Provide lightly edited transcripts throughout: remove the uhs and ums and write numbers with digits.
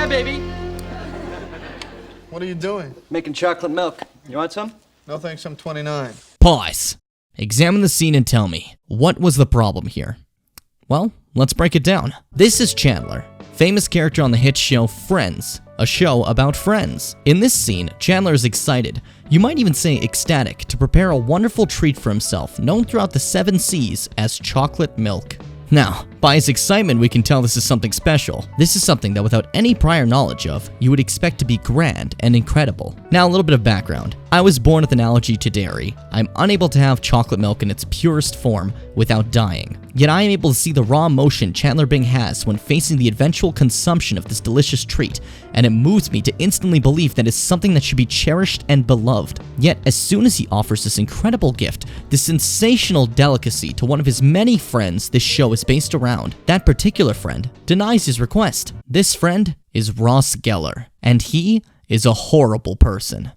Yeah, baby. What are you doing? Making chocolate milk. You want some? No thanks, I'm 29. Pause. Examine the scene and tell me, what was the problem here? Well, let's break it down. This is Chandler, famous character on the hit show Friends, a show about friends. In this scene, Chandler is excited, you might even say ecstatic, to prepare a wonderful treat for himself known throughout the 7 seas as chocolate milk. Now, by his excitement, we can tell this is something special. This is something that without any prior knowledge of, you would expect to be grand and incredible. Now, a little bit of background. I was born with an allergy to dairy. I'm unable to have chocolate milk in its purest form without dying. Yet I am able to see the raw emotion Chandler Bing has when facing the eventual consumption of this delicious treat, and it moves me to instantly believe that it's something that should be cherished and beloved. Yet, as soon as he offers this incredible gift, this sensational delicacy to one of his many friends this show is based around, that particular friend denies his request. This friend is Ross Geller, and he is a horrible person.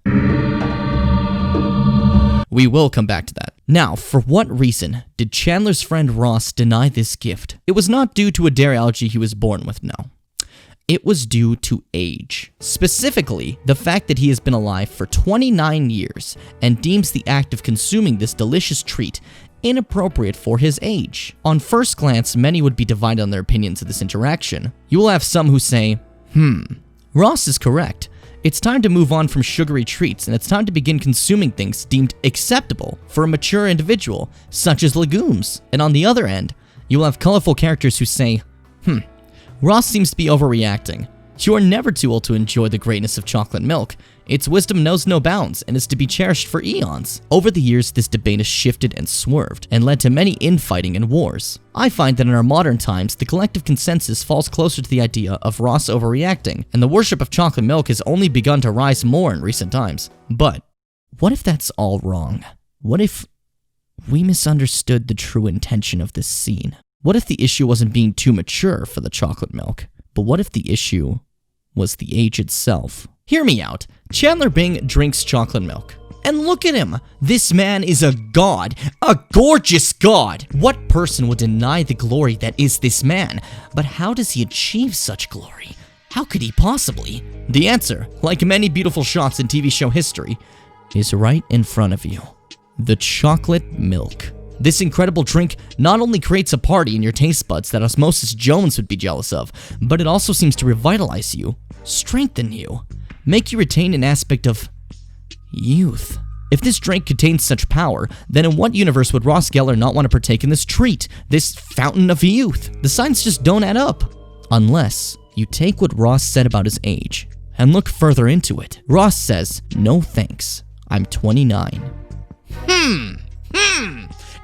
We will come back to that. Now, for what reason did Chandler's friend Ross deny this gift? It was not due to a dairy allergy he was born with, no. It was due to age. Specifically, the fact that he has been alive for 29 years and deems the act of consuming this delicious treat inappropriate for his age. On first glance, many would be divided on their opinions of this interaction. You will have some who say, Ross is correct. It's time to move on from sugary treats, and it's time to begin consuming things deemed acceptable for a mature individual, such as legumes. And on the other end, you will have colorful characters who say, Ross seems to be overreacting. You are never too old to enjoy the greatness of chocolate milk. Its wisdom knows no bounds and is to be cherished for eons. Over the years, this debate has shifted and swerved and led to many infighting and wars. I find that in our modern times, the collective consensus falls closer to the idea of Ross overreacting, and the worship of chocolate milk has only begun to rise more in recent times. But what if that's all wrong? What if we misunderstood the true intention of this scene? What if the issue wasn't being too mature for the chocolate milk, but what if the issue was the age itself? Hear me out. Chandler Bing drinks chocolate milk. And look at him. This man is a god, a gorgeous god. What person would deny the glory that is this man? But how does he achieve such glory? How could he possibly? The answer, like many beautiful shots in TV show history, is right in front of you. The chocolate milk. This incredible drink not only creates a party in your taste buds that Osmosis Jones would be jealous of, but it also seems to revitalize you, strengthen you, make you retain an aspect of youth. If this drink contains such power, then in what universe would Ross Geller not want to partake in this treat, this fountain of youth? The signs just don't add up. Unless you take what Ross said about his age and look further into it. Ross says, no thanks, I'm 29.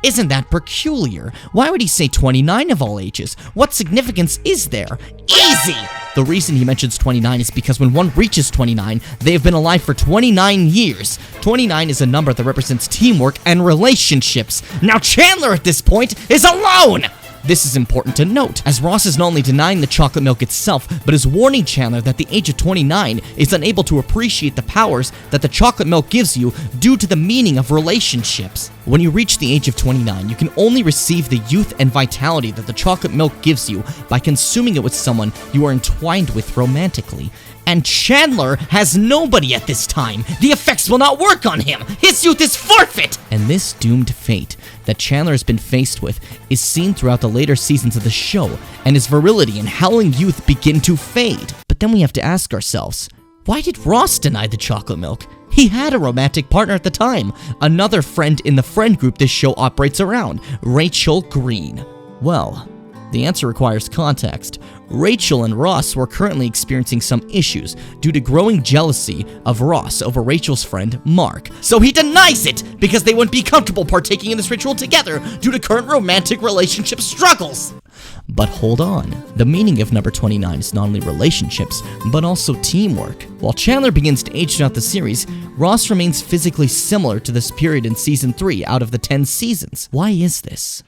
Isn't that peculiar? Why would he say 29 of all ages? What significance is there? Easy! The reason he mentions 29 is because when one reaches 29, they have been alive for 29 years. 29 is a number that represents teamwork and relationships. Now Chandler at this point is alone! This is important to note, as Ross is not only denying the chocolate milk itself, but is warning Chandler that the age of 29 is unable to appreciate the powers that the chocolate milk gives you due to the meaning of relationships. When you reach the age of 29, you can only receive the youth and vitality that the chocolate milk gives you by consuming it with someone you are entwined with romantically. And Chandler has nobody at this time. The effects will not work on him. His youth is forfeit. And this doomed fate that Chandler has been faced with is seen throughout the later seasons of the show, and his virility and howling youth begin to fade. But then we have to ask ourselves, why did Ross deny the chocolate milk? He had a romantic partner at the time, another friend in the friend group this show operates around, Rachel Green. Well, the answer requires context. Rachel and Ross were currently experiencing some issues due to growing jealousy of Ross over Rachel's friend, Mark. So he denies it because they wouldn't be comfortable partaking in this ritual together due to current romantic relationship struggles. But hold on, the meaning of number 29 is not only relationships, but also teamwork. While Chandler begins to age throughout the series, Ross remains physically similar to this period in season 3 out of the 10 seasons. Why is this?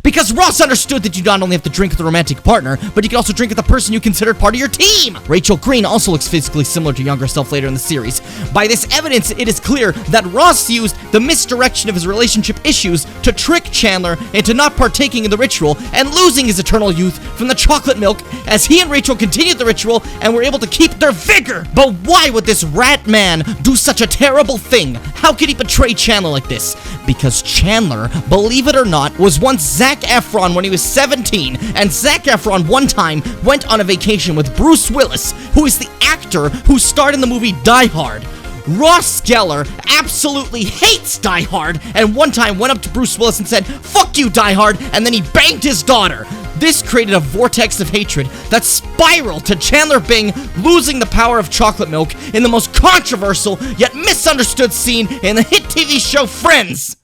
Because Ross understood that you not only have to drink with a romantic partner, but you can also drink with the person you considered part of your team! Rachel Green also looks physically similar to younger self later in the series. By this evidence, it is clear that Ross used the misdirection of his relationship issues to trick Chandler into not partaking in the ritual and losing his eternal youth from the chocolate milk as he and Rachel continued the ritual and were able to keep their vigor! But why would this rat man do such a terrible thing? How could he betray Chandler like this? Because Chandler, believe it or not, was once Zac Efron when he was 17, and Zac Efron one time went on a vacation with Bruce Willis, who is the actor who starred in the movie Die Hard. Ross Geller absolutely hates Die Hard, and one time went up to Bruce Willis and said, "Fuck you, Die Hard," and then he banged his daughter. This created a vortex of hatred that spiraled to Chandler Bing losing the power of chocolate milk in the most controversial yet misunderstood scene in the hit TV show Friends.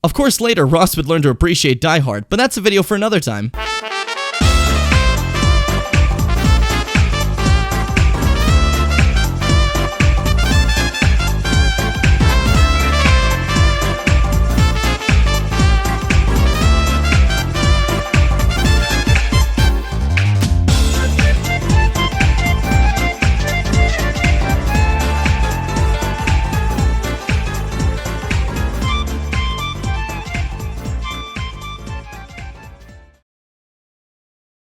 Of course, later, Ross would learn to appreciate Die Hard, but that's a video for another time.